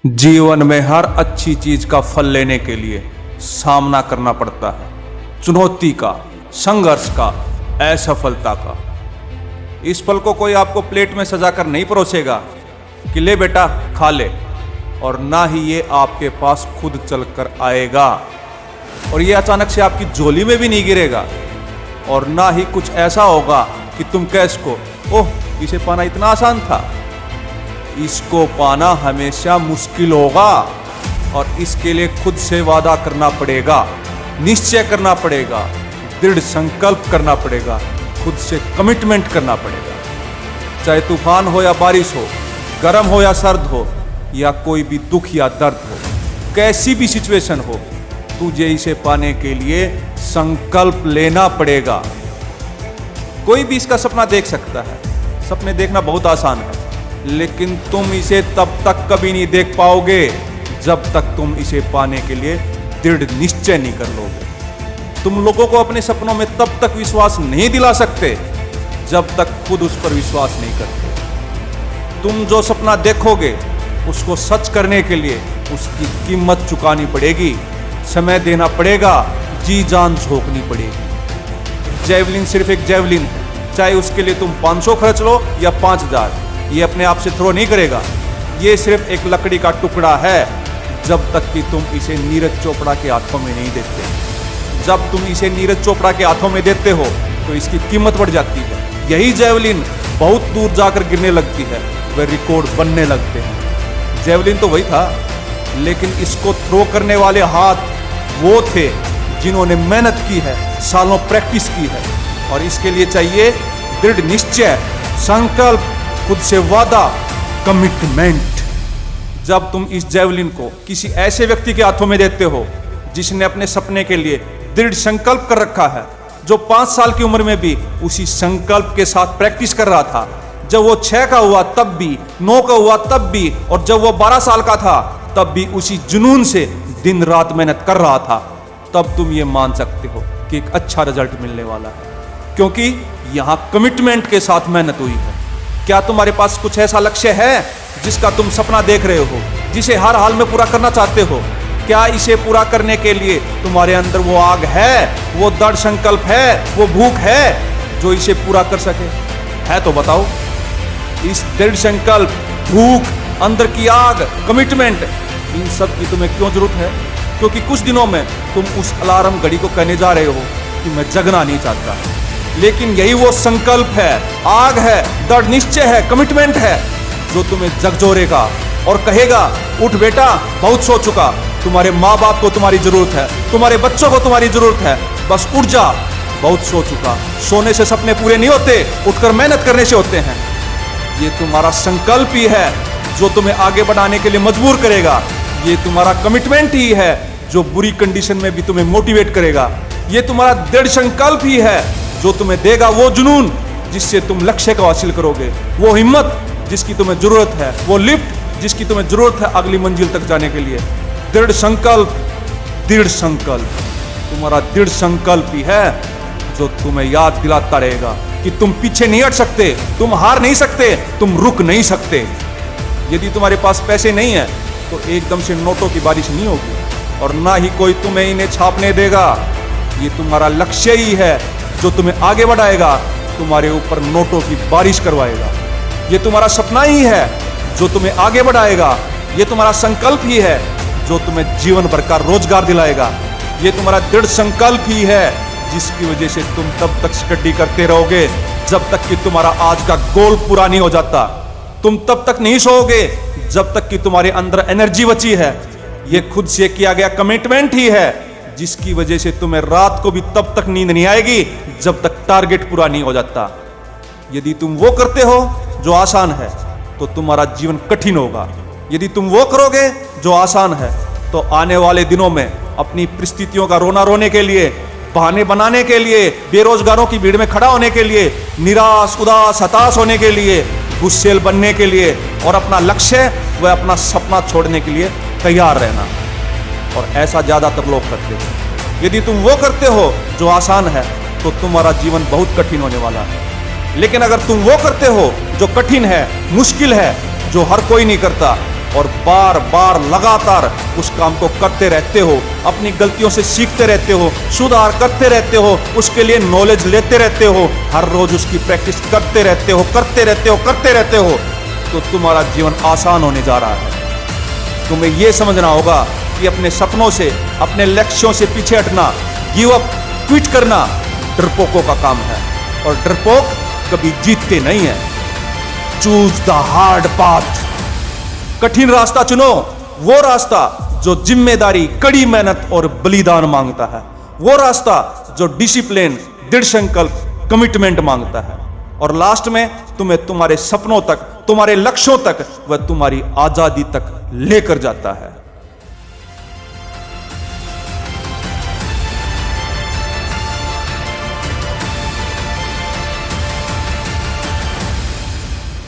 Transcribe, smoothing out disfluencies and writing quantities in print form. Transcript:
जीवन में हर अच्छी चीज का फल लेने के लिए सामना करना पड़ता है, चुनौती का, संघर्ष का, असफलता का। इस फल को कोई आपको प्लेट में सजाकर नहीं परोसेगा कि ले बेटा खा ले, और ना ही ये आपके पास खुद चलकर आएगा, और ये अचानक से आपकी झोली में भी नहीं गिरेगा, और ना ही कुछ ऐसा होगा कि तुम कह सको ओह इसे पाना इतना आसान था। इसको पाना हमेशा मुश्किल होगा, और इसके लिए खुद से वादा करना पड़ेगा, निश्चय करना पड़ेगा, दृढ़ संकल्प करना पड़ेगा, खुद से कमिटमेंट करना पड़ेगा। चाहे तूफान हो या बारिश हो, गर्म हो या सर्द हो, या कोई भी दुख या दर्द हो, कैसी भी सिचुएशन हो, तुझे इसे पाने के लिए संकल्प लेना पड़ेगा। कोई भी इसका सपना देख सकता है, सपने देखना बहुत आसान है, लेकिन तुम इसे तब तक कभी नहीं देख पाओगे जब तक तुम इसे पाने के लिए दृढ़ निश्चय नहीं कर लोगे। तुम लोगों को अपने सपनों में तब तक विश्वास नहीं दिला सकते जब तक खुद उस पर विश्वास नहीं करते। तुम जो सपना देखोगे उसको सच करने के लिए उसकी कीमत चुकानी पड़ेगी, समय देना पड़ेगा, जी जान झोंकनी पड़ेगी। जेवलिन सिर्फ एक जेवलिन है, चाहे उसके लिए तुम 500 खर्च लो या 5000, ये अपने आप से थ्रो नहीं करेगा। ये सिर्फ एक लकड़ी का टुकड़ा है, जब तक कि तुम इसे नीरज चोपड़ा के हाथों में नहीं देते। जब तुम इसे नीरज चोपड़ा के हाथों में देते हो तो इसकी कीमत बढ़ जाती है। यही जेवलिन बहुत दूर जाकर गिरने लगती है, वह रिकॉर्ड बनने लगते हैं। जेवलिन तो वही था, लेकिन इसको थ्रो करने वाले हाथ वो थे जिन्होंने मेहनत की है, सालों प्रैक्टिस की है, और इसके लिए चाहिए दृढ़ निश्चय, संकल्प, खुद से वादा, कमिटमेंट। जब तुम इस जेवलिन को किसी ऐसे व्यक्ति के हाथों में देते हो जिसने अपने सपने के लिए दृढ़ संकल्प कर रखा है, जो 5 साल की उम्र में भी उसी संकल्प के साथ प्रैक्टिस कर रहा था, जब वो 6 का हुआ तब भी, 9 का हुआ तब भी, और जब वो 12 साल का था तब भी उसी जुनून से दिन रात मेहनत कर रहा था, तब तुम ये मान सकते हो कि एक अच्छा रिजल्ट मिलने वाला है, क्योंकि यहां कमिटमेंट के साथ मेहनत हुई है। क्या तुम्हारे पास कुछ ऐसा लक्ष्य है जिसका तुम सपना देख रहे हो, जिसे हर हाल में पूरा करना चाहते हो? क्या इसे पूरा करने के लिए तुम्हारे अंदर वो आग है, वो दृढ़ संकल्प है, वो भूख है जो इसे पूरा कर सके? है तो बताओ। इस दृढ़ संकल्प, भूख, अंदर की आग, कमिटमेंट, इन सब की तुम्हें क्यों जरूरत है? क्योंकि कुछ दिनों में तुम उस अलार्म घड़ी को कहने जा रहे हो कि मैं जगना नहीं चाहता, लेकिन यही वो संकल्प है, आग है, दृढ़ निश्चय है, कमिटमेंट है, जो तुम्हें झकझोरेगा और कहेगा उठ बेटा, बहुत सो चुका, तुम्हारे माँ बाप को तुम्हारी जरूरत है, तुम्हारे बच्चों को तुम्हारी जरूरत है, बस उठ जा, बहुत सो चुका। सोने से सपने पूरे नहीं होते, उठकर मेहनत करने से होते हैं। ये तुम्हारा संकल्प ही है जो तुम्हें आगे बढ़ाने के लिए मजबूर करेगा। ये तुम्हारा कमिटमेंट ही है जो बुरी कंडीशन में भी तुम्हें मोटिवेट करेगा। ये तुम्हारा दृढ़ संकल्प ही है जो तुम्हें देगा वो जुनून जिससे तुम लक्ष्य को हासिल करोगे, वो हिम्मत जिसकी तुम्हें जरूरत है, वो लिफ्ट जिसकी तुम्हें जरूरत है अगली मंजिल तक जाने के लिए। दृढ़ संकल्प, दृढ़ संकल्प, तुम्हारा दृढ़ संकल्प ही है जो तुम्हें याद दिलाता रहेगा कि तुम पीछे नहीं हट सकते, तुम हार नहीं सकते, तुम रुक नहीं सकते। यदि तुम्हारे पास पैसे नहीं है तो एकदम से नोटों की बारिश नहीं होगी, और ना ही कोई तुम्हें इन्हें छापने देगा। ये तुम्हारा लक्ष्य ही है जो तुम्हें आगे बढ़ाएगा, तुम्हारे ऊपर नोटों की बारिश करवाएगा। ये तुम्हारा सपना ही है जो तुम्हें आगे बढ़ाएगा। ये तुम्हारा संकल्प ही है जो तुम्हें जीवन भर का रोजगार दिलाएगा। ये तुम्हारा दृढ़ संकल्प ही है जिसकी वजह से तुम तब तक स्टडी करते रहोगे जब तक कि तुम्हारा आज का गोल पूरा नहीं हो जाता। तुम तब तक नहीं सोओगे जब तक कि तुम्हारे अंदर एनर्जी बची है। ये खुद से किया गया कमिटमेंट ही है जिसकी वजह से तुम्हें रात को भी तब तक नींद नहीं आएगी जब तक टारगेट पूरा नहीं हो जाता। यदि तुम वो करते हो जो आसान है तो तुम्हारा जीवन कठिन होगा। यदि तुम वो करोगे जो आसान है तो आने वाले दिनों में अपनी परिस्थितियों का रोना रोने के लिए, बहाने बनाने के लिए, बेरोजगारों की भीड़ में खड़ा होने के लिए, निराश, उदास, हताश होने के लिए, गुस्सेल बनने के लिए, और अपना लक्ष्य व अपना सपना छोड़ने के लिए तैयार रहना। और ऐसा ज्यादातर लोग करते हैं। यदि तुम वो करते हो जो आसान है तो तुम्हारा जीवन बहुत कठिन होने वाला है। लेकिन अगर तुम वो करते हो जो कठिन है, मुश्किल है, जो हर कोई नहीं करता, और बार बार लगातार उस काम को करते रहते हो, अपनी गलतियों से सीखते रहते हो, सुधार करते रहते हो, उसके लिए नॉलेज लेते रहते हो, हर रोज उसकी प्रैक्टिस करते रहते हो, करते रहते हो, तो तुम्हारा जीवन आसान होने जा रहा है। तुम्हें यह समझना होगा कि अपने सपनों से, अपने लक्ष्यों से पीछे हटना, गिव अप, क्विट करना डरपोकों का काम है, और डरपोक कभी जीतते नहीं है। चूज द हार्ड पाथ, कठिन रास्ता चुनो, वो रास्ता जो जिम्मेदारी, कड़ी मेहनत और बलिदान मांगता है, वो रास्ता जो डिसिप्लिन, दृढ़ संकल्प, कमिटमेंट मांगता है, और लास्ट में तुम्हें तुम्हारे सपनों तक, तुम्हारे लक्ष्यों तक व तुम्हारी आजादी तक लेकर जाता है।